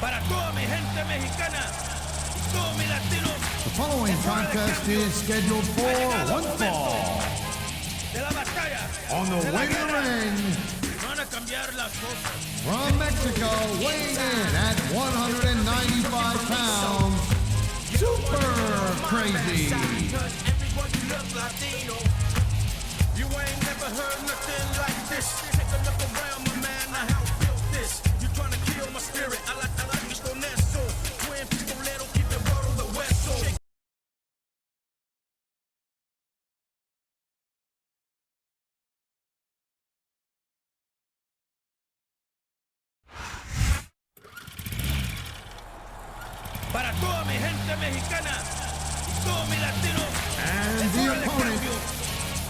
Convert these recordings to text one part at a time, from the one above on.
Para toda mi gente mexicana y todos mis latinos. The following contest is scheduled for one fall. De la batalla. On the way to the ring, Van a cambiar las cosas. from Mexico, weighing in at 195 pounds, Super Crazy. Everyone you look Latino. You ain't never heard nothing like this. Take a look around, my man. I help build this. You trying to kill my spirit. I like con eso. Buen pistolero, keep it roto de hueso. Para toda mi gente mexicana y todos mis latinos. And the opponent,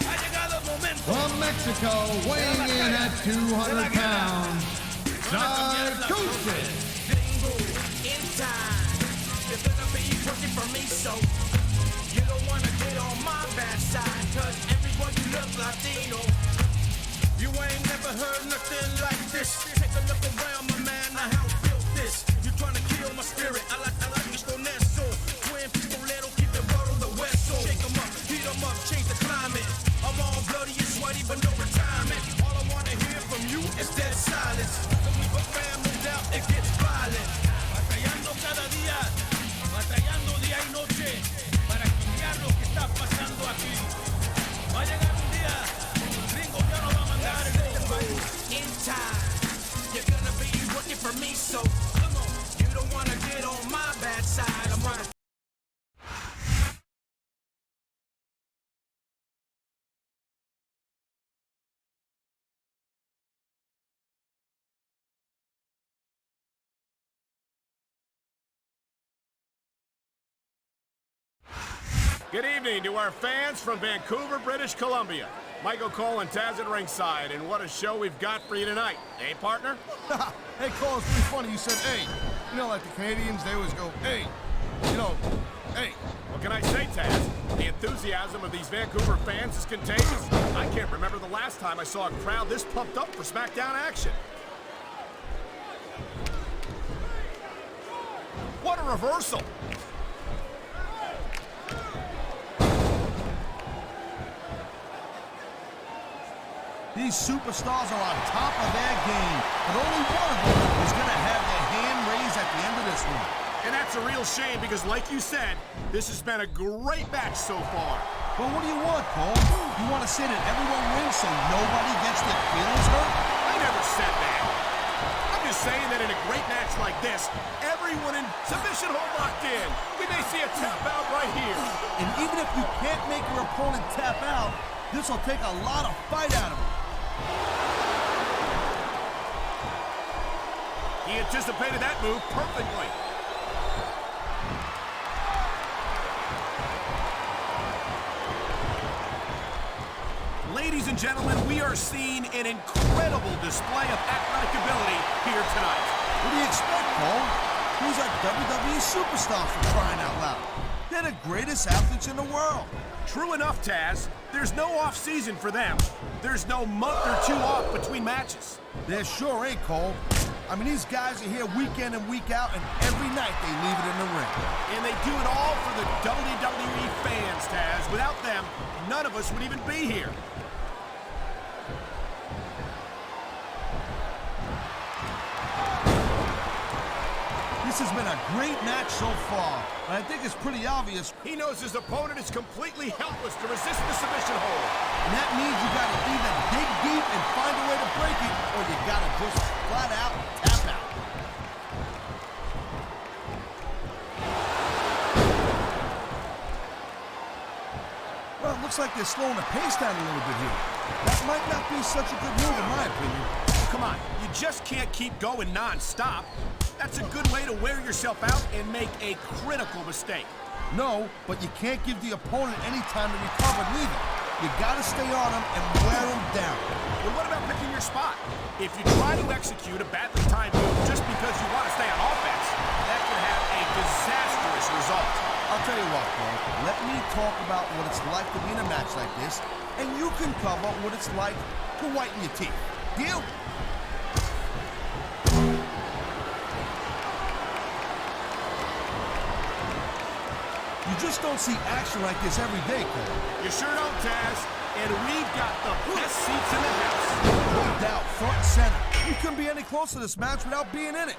Ha llegado el momento. from Mexico, weighing in at 200 pounds, PSICOSIS. In time, you're gonna be working for me, so you don't wanna get on my bad side, cause everyone you look Latino. You ain't never heard nothing like this. Take a look around, my man, I help build this. You trying to kill my spirit, I like con eso. Buen pistolero, keep it roto de hueso. Shake 'em up, heat 'em up, change the climate. I'm all bloody and sweaty, but no retirement. All I wanna hear from you is dead silence. Don't leave a family doubt, it gets violent. Batallando cada día, batallando día y noche para cambiar lo que está pasando aquí. Va a llegar un día cuando el gringo ya no va a mandar el mundo. In time, you're gonna be working for me, so come on. You don't wanna get on my bad side. I'm on. Good evening to our fans from Vancouver, British Columbia. Michael Cole and Taz at ringside, and what a show we've got for you tonight. Eh, partner? Hey, Cole, it's pretty funny you said, hey. You know, like the Canadians, they always go, hey. You know, hey. What can I say, Taz? The enthusiasm of these Vancouver fans is contagious. I can't remember the last time I saw a crowd this pumped up for Smackdown action. What a reversal! These superstars are on top of their game, but only one of them is going to have their hand raised at the end of this one. And that's a real shame because, like you said, this has been a great match so far. But what do you want, Cole? You want to say that everyone wins so nobody gets their feelings hurt? I never said that. I'm just saying that in a great match like this, everyone in submission hold locked in. We may see a tap out right here. And even if you can't make your opponent tap out, this will take a lot of fight out of him. He anticipated that move perfectly. Ladies and gentlemen, we are seeing an incredible display of athletic ability here tonight. What do you expect, Cole? These are WWE superstars for crying out loud. They're the greatest athletes in the world. True enough, Taz. There's no off-season for them. There's no month or two off between matches. There sure ain't, Cole. I mean, these guys are here week in and week out, and every night they leave it in the ring. And they do it all for the WWE fans, Taz. Without them, none of us would even be here. This has been a great match so far, and I think it's pretty obvious. He knows his opponent is completely helpless to resist the submission hold. And that means you gotta either dig deep and find a way to break it, or you gotta just flat out tap out. Well, it looks like they're slowing the pace down a little bit here. That might not be such a good move in my opinion. Oh, come on, you just can't keep going non-stop. That's a good way to wear yourself out and make a critical mistake. No, but you can't give the opponent any time to recover neither. You gotta stay on him and wear him down. Well, what about picking your spot? If you try to execute a badly timed move just because you want to stay on offense, that can have a disastrous result. I'll tell you what, Cole. Let me talk about what it's like to be in a match like this, and you can cover what it's like to whiten your teeth. Deal? You just don't see action like this every day, Cole. You sure don't, Taz. And we've got the best seats in the house. No doubt, front and center. You couldn't be any closer to this match without being in it.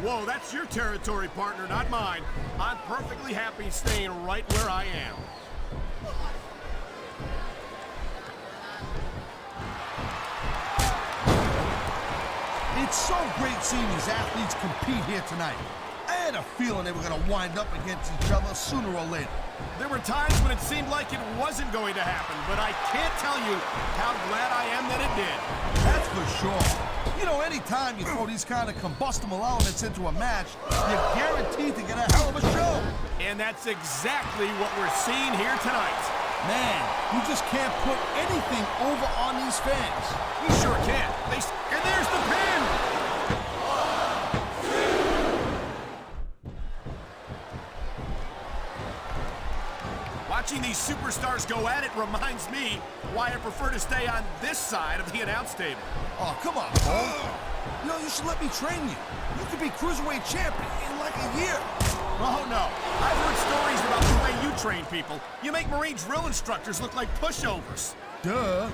Whoa, that's your territory, partner, not mine. I'm perfectly happy staying right where I am. It's so great seeing these athletes compete here tonight. I had a feeling they were going to wind up against each other sooner or later. There were times when it seemed like it wasn't going to happen, but I can't tell you how glad I am that it did. That's for sure. You know, anytime you throw these kind of combustible elements into a match, you're guaranteed to get a hell of a show. And that's exactly what we're seeing here tonight. Man, you just can't put anything over on these fans. You sure can. And there's the pin! Watching these superstars go at it reminds me why I prefer to stay on this side of the announce table. Oh, come on, Cole. You know, you should let me train you. You could be Cruiserweight champion in like a year. Oh, no. I've heard stories about the way you train people. You make Marine drill instructors look like pushovers. Duh.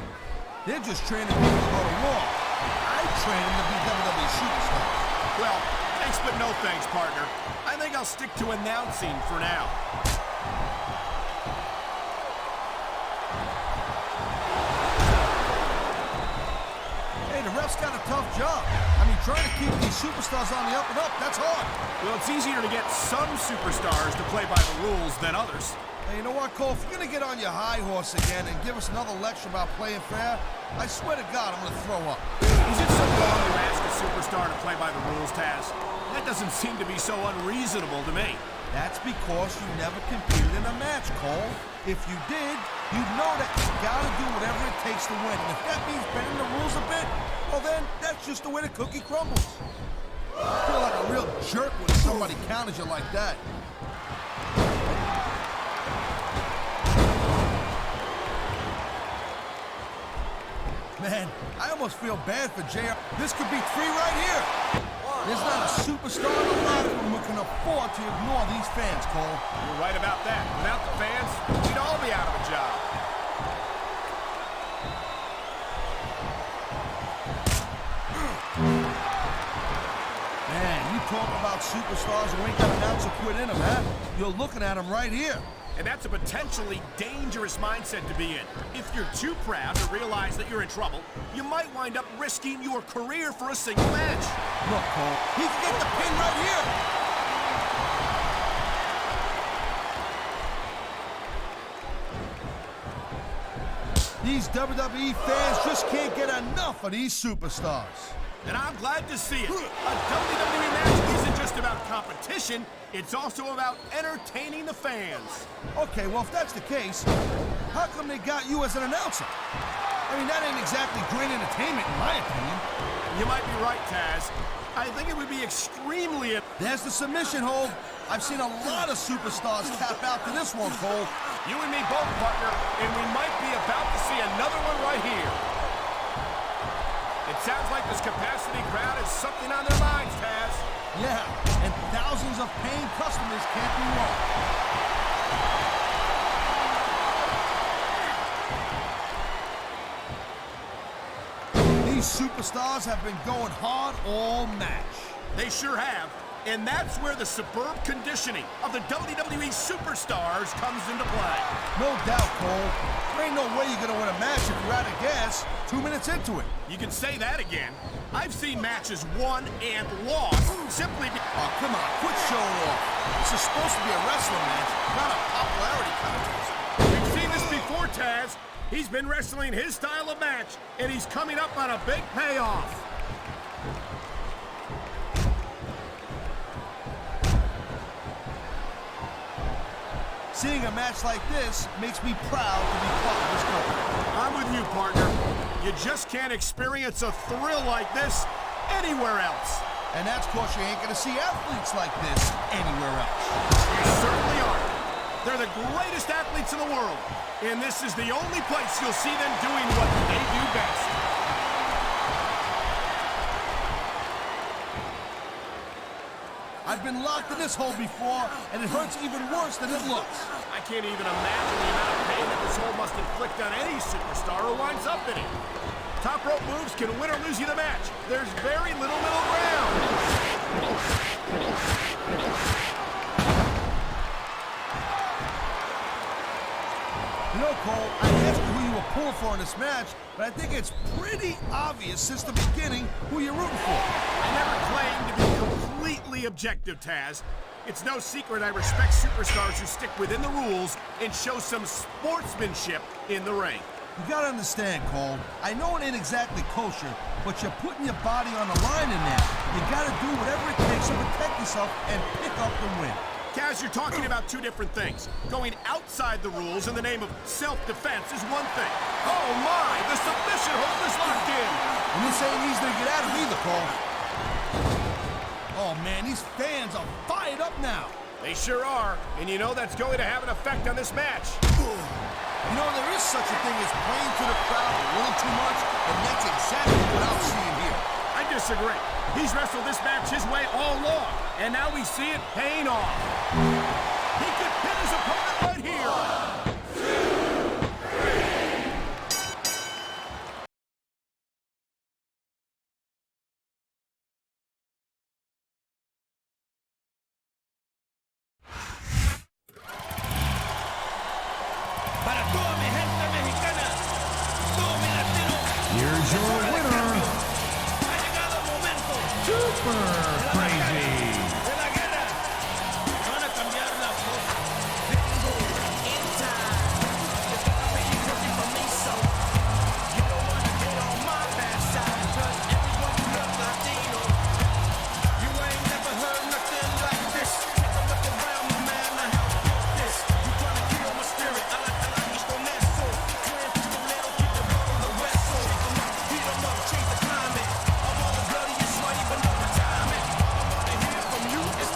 They're just training people to go to war. I train them to be WWE superstars. Well, thanks but no thanks, partner. I think I'll stick to announcing for now. Hey, the ref's got a tough job. I mean, trying to keep these superstars on the up and up, that's hard. Well, it's easier to get some superstars to play by the rules than others. Hey, you know what, Cole? If you're going to get on your high horse again and give us another lecture about playing fair, I swear to God, I'm going to throw up. Is it so wrong to ask a superstar to play by the rules, Taz? That doesn't seem to be so unreasonable to me. That's because you never competed in a match, Cole. If you did, you'd know that you gotta do whatever it takes to win. And if that means bending the rules a bit, well then, that's just the way the cookie crumbles. I feel like a real jerk when somebody counters you like that. Man, I almost feel bad for JR. This could be 3 right here. There's not a superstar in the locker room who can afford to ignore these fans, Cole. You're right about that. Without the fans, we'd all be out of a job. Man, you talk about superstars who ain't got an ounce of quit in them, huh? You're looking at them right here. And that's a potentially dangerous mindset to be in. If you're too proud to realize that you're in trouble, you might wind up risking your career for a single match. Look, Cole, he can get the pin right here. These WWE fans just can't get enough of these superstars. And I'm glad to see it. A WWE match isn't just about competition, it's also about entertaining the fans. Okay, well, if that's the case, how come they got you as an announcer? I mean, that ain't exactly great entertainment, in my opinion. You might be right, Taz. I think it would be extremely... There's the submission hold. I've seen a lot of superstars tap out to this one, Cole. You and me both, partner, and we might be about to see another one right here. It sounds like this capacity crowd has something on their minds, Taz. Yeah, and thousands of paying customers can't be wrong. These superstars have been going hard all match. They sure have. And that's where the superb conditioning of the WWE superstars comes into play. No doubt, Cole. There ain't no way you're going to win a match if you're out of gas 2 minutes into it. You can say that again. I've seen matches won and lost simply because... Oh, come on, quit showing off. This is supposed to be a wrestling match, not a popularity contest. We've seen this before, Taz. He's been wrestling his style of match, and he's coming up on a big payoff. Seeing a match like this makes me proud to be part of this company. I'm with you, partner. You just can't experience a thrill like this anywhere else. And that's because you ain't going to see athletes like this anywhere else. You certainly are. They're the greatest athletes in the world. And this is the only place you'll see them doing what they do best. I've been locked in this hole before, and it hurts even worse than it looks. I can't even imagine the amount of pain that this hole must inflict on any superstar who winds up in it. Top rope moves can win or lose you the match. There's very little middle ground. You know, Cole, I asked you who you were pulling for in this match, but I think it's pretty obvious since the beginning who you're rooting for. I never claimed to be completely objective, Taz. It's no secret I respect superstars who stick within the rules and show some sportsmanship in the ring. You gotta understand, Cole, I know it ain't exactly kosher, but you're putting your body on the line in there. You gotta do whatever it takes to protect yourself and pick up the win. Kaz, you're talking about two different things. Going outside the rules in the name of self-defense is one thing. Oh my, the submission hold is locked in. And this ain't easy to get out of either, Cole. Oh man, these fans are fired up now. They sure are, and you know that's going to have an effect on this match. You know, there is such a thing as playing to the crowd a little too much, and that's exactly what I'm seeing here. I disagree. He's wrestled this match his way all along, and now we see it paying off. He could pin his opponent right here. Para toda mi gente mexicana, todo mi latino, Here's your winner, ha llegado el momento. Super Crazy.